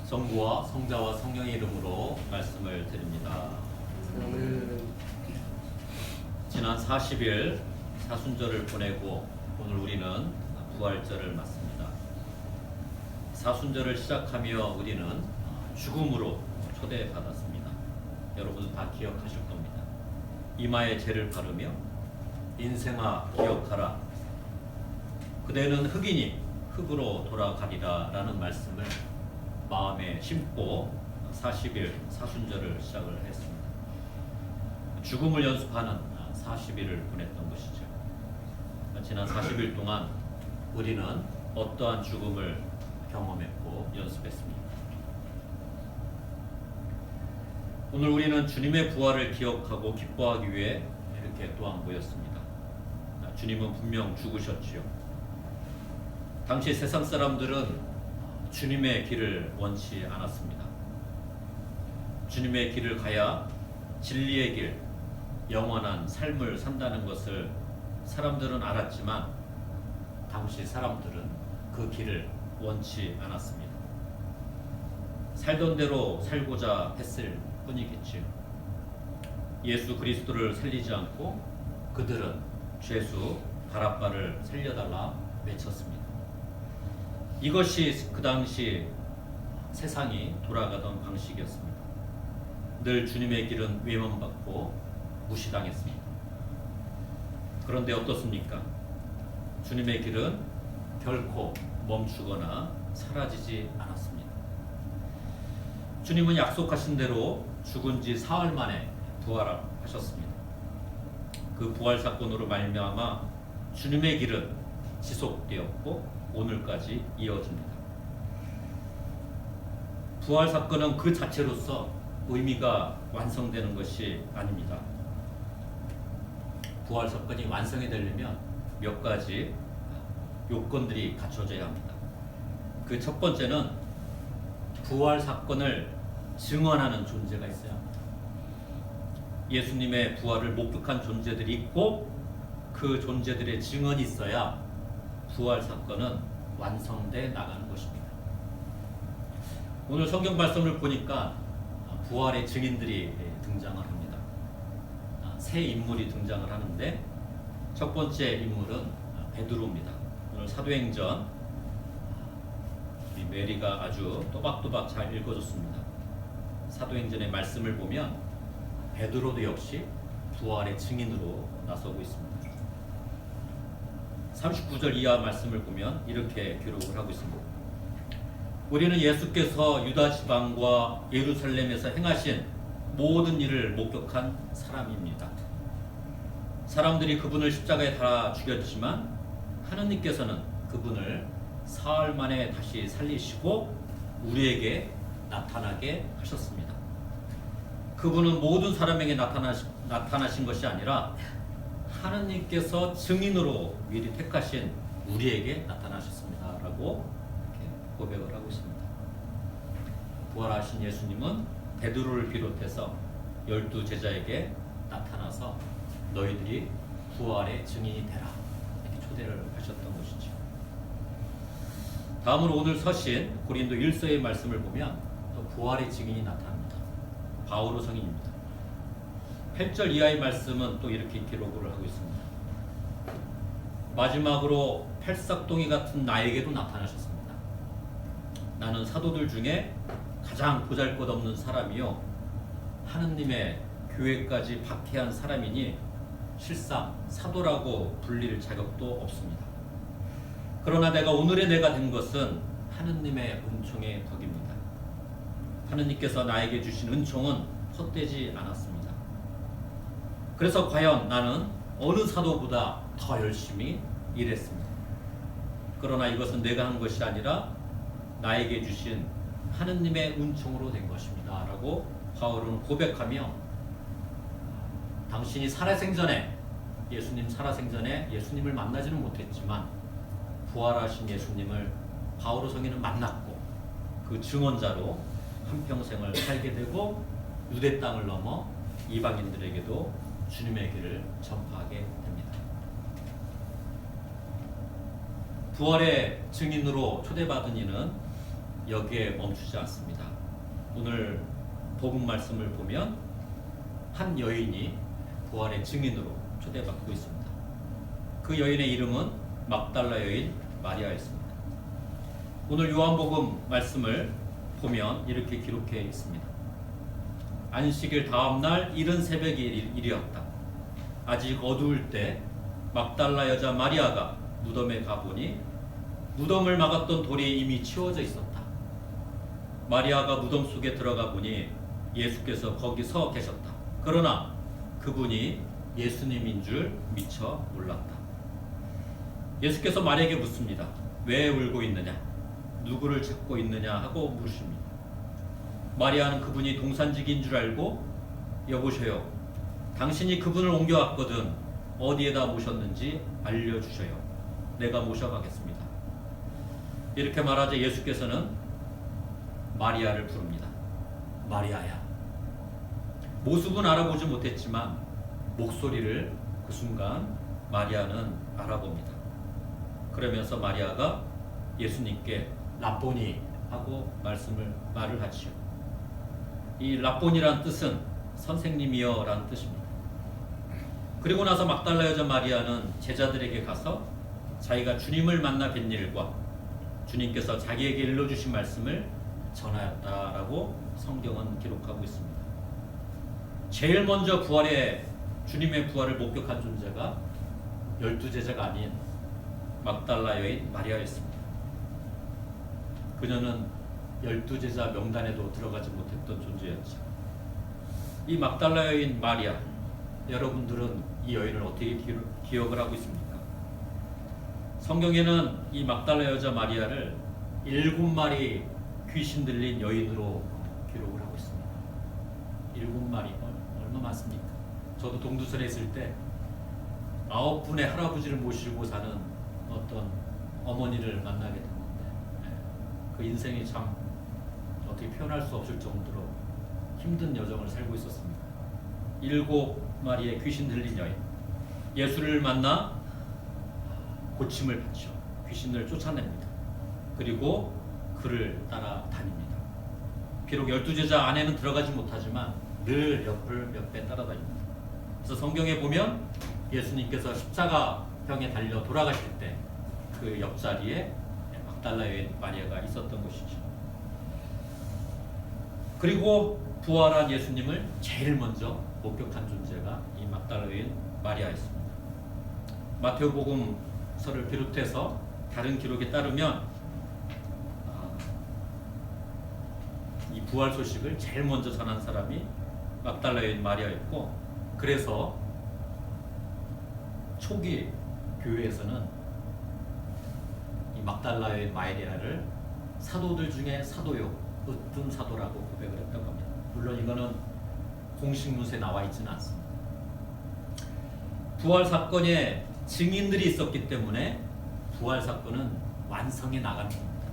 성부와 성자와 성령의 이름으로 말씀을 드립니다. 지난 40일 사순절을 보내고 오늘 우리는 부활절을 맞습니다. 사순절을 시작하며 우리는 죽음으로 초대받았습니다. 여러분은 다 기억하실 겁니다. 이마에 죄를 바르며 인생아 기억하라. 그대는 흙이니 흙으로 돌아가리라 라는 말씀을 마음에 심고 40일 사순절을 시작을 했습니다. 죽음을 연습하는 40일을 보냈던 것이죠. 지난 40일 동안 우리는 어떠한 죽음을 경험했고 연습했습니다. 오늘 우리는 주님의 부활을 기억하고 기뻐하기 위해 이렇게 또한 모였습니다. 주님은 분명 죽으셨지요. 당시 세상 사람들은 주님의 길을 원치 않았습니다. 주님의 길을 가야 진리의 길, 영원한 삶을 산다는 것을 사람들은 알았지만 당시 사람들은 그 길을 원치 않았습니다. 살던 대로 살고자 했을 뿐이겠지요. 예수 그리스도를 살리지 않고 그들은 죄수 바라바를 살려달라 외쳤습니다. 이것이 그 당시 세상이 돌아가던 방식이었습니다. 늘 주님의 길은 외면받고 무시당했습니다. 그런데 어떻습니까? 주님의 길은 결코 멈추거나 사라지지 않았습니다. 주님은 약속하신 대로 죽은 지 사흘 만에 부활하셨습니다. 그 부활 사건으로 말미암아 주님의 길은 지속되었고 오늘까지 이어집니다. 부활 사건은 그 자체로서 의미가 완성되는 것이 아닙니다. 부활 사건이 완성이 되려면 몇 가지 요건들이 갖춰져야 합니다. 그 첫 번째는 부활 사건을 증언하는 존재가 있어야 합니다. 예수님의 부활을 목격한 존재들이 있고 그 존재들의 증언이 있어야 부활 사건은 완성돼 나가는 것입니다. 오늘 성경 말씀을 보니까 부활의 증인들이 등장을 합니다. 세 인물이 등장을 하는데 첫 번째 인물은 베드로입니다. 오늘 사도행전 메리가 아주 또박또박 잘 읽어줬습니다. 사도행전의 말씀을 보면 베드로도 역시 부활의 증인으로 나서고 있습니다. 39절 이하 말씀을 보면 이렇게 기록을 하고 있습니다. 우리는 예수께서 유다 지방과 예루살렘에서 행하신 모든 일을 목격한 사람입니다. 사람들이 그분을 십자가에 달아 죽였지만 하느님께서는 그분을 사흘 만에 다시 살리시고 우리에게 나타나게 하셨습니다. 그분은 모든 사람에게 나타나신 것이 아니라 하느님께서 증인으로 미리 택하신 우리에게 나타나셨습니다. 라고 이렇게 고백을 하고 있습니다. 부활하신 예수님은 베드로를 비롯해서 12 제자에게 나타나서 너희들이 부활의 증인이 되라 이렇게 초대를 하셨던 것이죠. 다음으로 오늘 서신 고린도 1서의 말씀을 보면 또 부활의 증인이 나타납니다. 바오로 성인입니다. 8절 이하의 말씀은 또 이렇게 기록을 하고 있습니다. 마지막으로 팔싹동이 같은 나에게도 나타나셨습니다. 나는 사도들 중에 가장 보잘것없는 사람이요 하느님의 교회까지 박해한 사람이니 실상 사도라고 불릴 자격도 없습니다. 그러나 오늘의 내가 된 것은 하느님의 은총의 덕입니다. 하느님께서 나에게 주신 은총은 헛되지 않았습니다. 그래서 과연 나는 어느 사도보다 더 열심히 일했습니다. 그러나 이것은 내가 한 것이 아니라 나에게 주신 하느님의 은총으로 된 것입니다. 라고 바울은 고백하며 당신이 살아생전에 예수님 살아생전에 예수님을 만나지는 못했지만 부활하신 예수님을 바오로 성인은 만났고 그 증언자로 한평생을 살게 되고 유대 땅을 넘어 이방인들에게도 주님의 길을 전파하게 됩니다. 부활의 증인으로 초대받은 이는 여기에 멈추지 않습니다. 오늘 복음 말씀을 보면 한 여인이 부활의 증인으로 초대받고 있습니다. 그 여인의 이름은 막달라 여인 마리아였습니다. 오늘 요한복음 말씀을 보면 이렇게 기록해 있습니다. 안식일 다음날 이른 새벽이 일이었다. 아직 어두울 때 막달라 여자 마리아가 무덤에 가보니 무덤을 막았던 돌이 이미 치워져 있었다. 마리아가 무덤 속에 들어가 보니 예수께서 거기 서 계셨다. 그러나 그분이 예수님인 줄 미처 몰랐다. 예수께서 마리아에게 묻습니다. 왜 울고 있느냐? 누구를 찾고 있느냐? 하고 물으십니다. 마리아는 그분이 동산직인 줄 알고 여보셔요. 당신이 그분을 옮겨왔거든. 어디에다 모셨는지 알려주셔요. 내가 모셔가겠습니다. 이렇게 말하자 예수께서는 마리아를 부릅니다. 마리아야. 모습은 알아보지 못했지만 목소리를 그 순간 마리아는 알아봅니다. 그러면서 마리아가 예수님께 라보니 하고 말을 하지요. 이 라보니란 뜻은 선생님이여 라는 뜻입니다. 그리고 나서 막달라 여자 마리아는 제자들에게 가서 자기가 주님을 만나 뵌 일과 주님께서 자기에게 일러주신 말씀을 전하였다라고 성경은 기록하고 있습니다. 제일 먼저 주님의 부활을 목격한 존재가 12제자가 아닌 막달라 여인 마리아였습니다. 그녀는 12제자 명단에도 들어가지 못했던 존재였죠. 이 막달라 여인 마리아, 여러분들은 이 여인을 어떻게 기억을 하고 있습니까? 성경에는 이 막달라 여자 마리아를 7마리 귀신 들린 여인으로 기록을 하고 있습니다. 7마리 얼마 많습니까? 저도 동두천에 있을 때 9분의 할아버지를 모시고 사는 어떤 어머니를 만나게 됐는데 그 인생이 참 어떻게 표현할 수 없을 정도로 힘든 여정을 살고 있었습니다. 7마리의 귀신 들린 여인, 예수를 만나 고침을 받죠. 귀신을 쫓아냅니다. 그리고 그를 따라다닙니다. 비록 12제자 안에는 들어가지 못하지만 늘 옆을 몇 배 따라다닙니다. 그래서 성경에 보면 예수님께서 십자가병에 달려 돌아가실 때 그 옆자리에 막달라 여인 마리아가 있었던 것이죠. 그리고 부활한 예수님을 제일 먼저 목격한 존재가 이 막달라 여인 마리아였습니다. 마태복음서를 비롯해서 다른 기록에 따르면 이 부활 소식을 제일 먼저 전한 사람이 막달라 여인 마리아였고, 그래서 초기 교회에서는 이 막달라 여인 마리아를 사도들 중에 사도요, 으뜸 사도라고 고백을 했던 겁니다. 물론 이거는 공식 문서에 나와 있지는 않습니다. 부활 사건에 증인들이 있었기 때문에 부활 사건은 완성해 나가는 겁니다.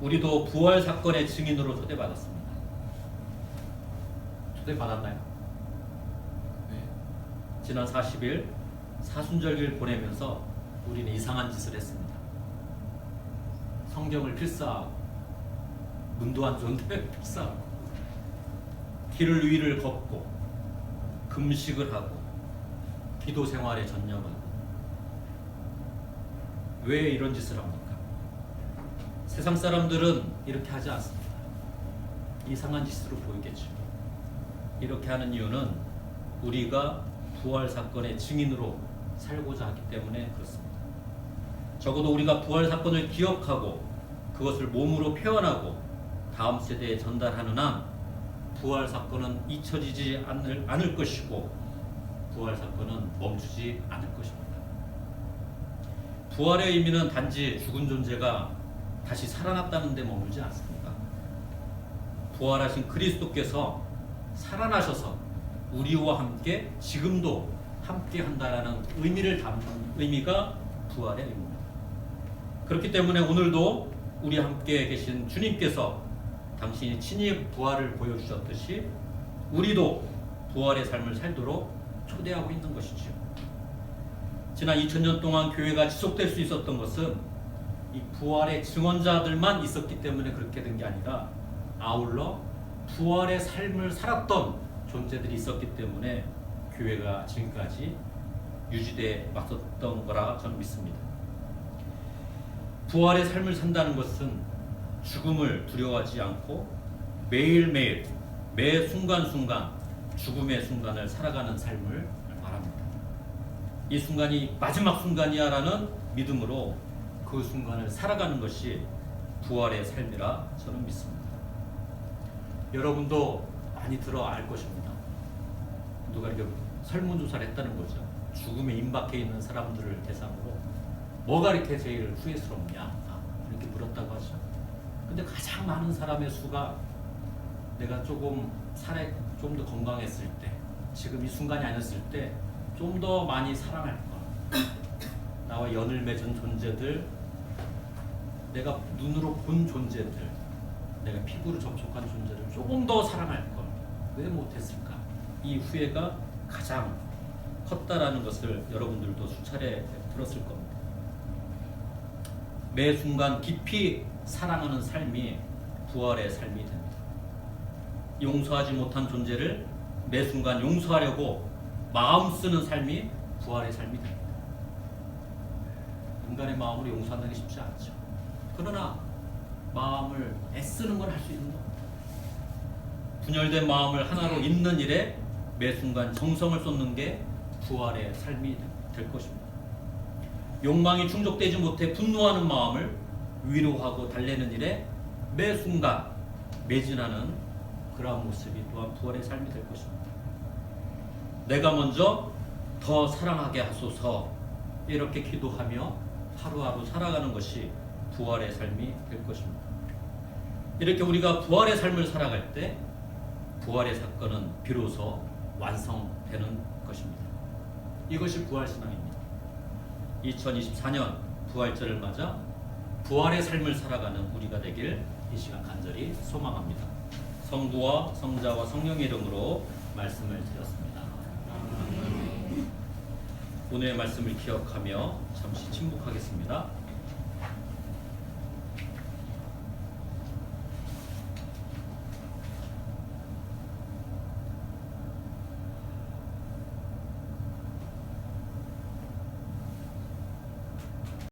우리도 부활 사건의 증인으로 초대받았습니다. 초대받았나요? 네. 지난 40일 사순절기를 보내면서 우리는 이상한 짓을 했습니다. 성경을 필사하고 문도한 존대를 필사하고 길을 위를 걷고 금식을 하고 기도 생활에 전념하고. 왜 이런 짓을 합니까? 세상 사람들은 이렇게 하지 않습니다. 이상한 짓으로 보이겠죠. 이렇게 하는 이유는 우리가 부활 사건의 증인으로 살고자 하기 때문에 그렇습니다. 적어도 우리가 부활 사건을 기억하고 그것을 몸으로 표현하고 다음 세대에 전달하는 한 부활 사건은 잊혀지지 않을 것이고 부활 사건은 멈추지 않을 것입니다. 부활의 의미는 단지 죽은 존재가 다시 살아났다는 데 머물지 않습니다. 부활하신 그리스도께서 살아나셔서 우리와 함께 지금도 함께 한다라는 의미를 담는 의미가 부활의 의미입니다. 그렇기 때문에 오늘도 우리 함께 계신 주님께서 당신이 친히 부활을 보여주셨듯이 우리도 부활의 삶을 살도록 초대하고 있는 것이죠. 지난 2000년 동안 교회가 지속될 수 있었던 것은 이 부활의 증언자들만 있었기 때문에 그렇게 된 게 아니라 아울러 부활의 삶을 살았던 존재들이 있었기 때문에 교회가 지금까지 유지돼 왔었던 거라 저는 믿습니다. 부활의 삶을 산다는 것은 죽음을 두려워하지 않고 매일매일 매 순간순간 죽음의 순간을 살아가는 삶을 말합니다. 이 순간이 마지막 순간이야 라는 믿음으로 그 순간을 살아가는 것이 부활의 삶이라 저는 믿습니다. 여러분도 많이 들어 알 것입니다. 누가 이렇게 설문조사를 했다는 거죠. 죽음에 임박해 있는 사람들을 대상으로 뭐가 이렇게 제일 후회스럽냐 이렇게 물었다고 하죠. 근데 가장 많은 사람의 수가 내가 조금 좀 더 건강했을 때, 지금 이 순간이 아니었을 때 좀 더 많이 사랑할 것, 나와 연을 맺은 존재들, 내가 눈으로 본 존재들, 내가 피부로 접촉한 존재들 조금 더 사랑할 걸 왜 못했을까? 이 후회가 가장 컸다라는 것을 여러분들도 수차례 들었을 겁니다. 매 순간 깊이 사랑하는 삶이 부활의 삶이 됩니다. 용서하지 못한 존재를 매 순간 용서하려고 마음 쓰는 삶이 부활의 삶이 됩니다. 인간의 마음으로 용서한다는 게 쉽지 않죠. 그러나 마음을 애쓰는 걸 할 수 있는 겁니다. 분열된 마음을 하나로 잇는 일에 매 순간 정성을 쏟는 게 부활의 삶이 될 것입니다. 욕망이 충족되지 못해 분노하는 마음을 위로하고 달래는 일에 매 순간 매진하는 그러한 모습이 또한 부활의 삶이 될 것입니다. 내가 먼저 더 사랑하게 하소서 이렇게 기도하며 하루하루 살아가는 것이 부활의 삶이 될 것입니다. 이렇게 우리가 부활의 삶을 살아갈 때 부활의 사건은 비로소 완성되는 것입니다. 이것이 부활신앙입니다. 2024년 부활절을 맞아 부활의 삶을 살아가는 우리가 되길 이 시간 간절히 소망합니다. 성부와 성자와 성령의 이름으로 말씀을 드렸습니다. 오늘의 말씀을 기억하며 잠시 침묵하겠습니다.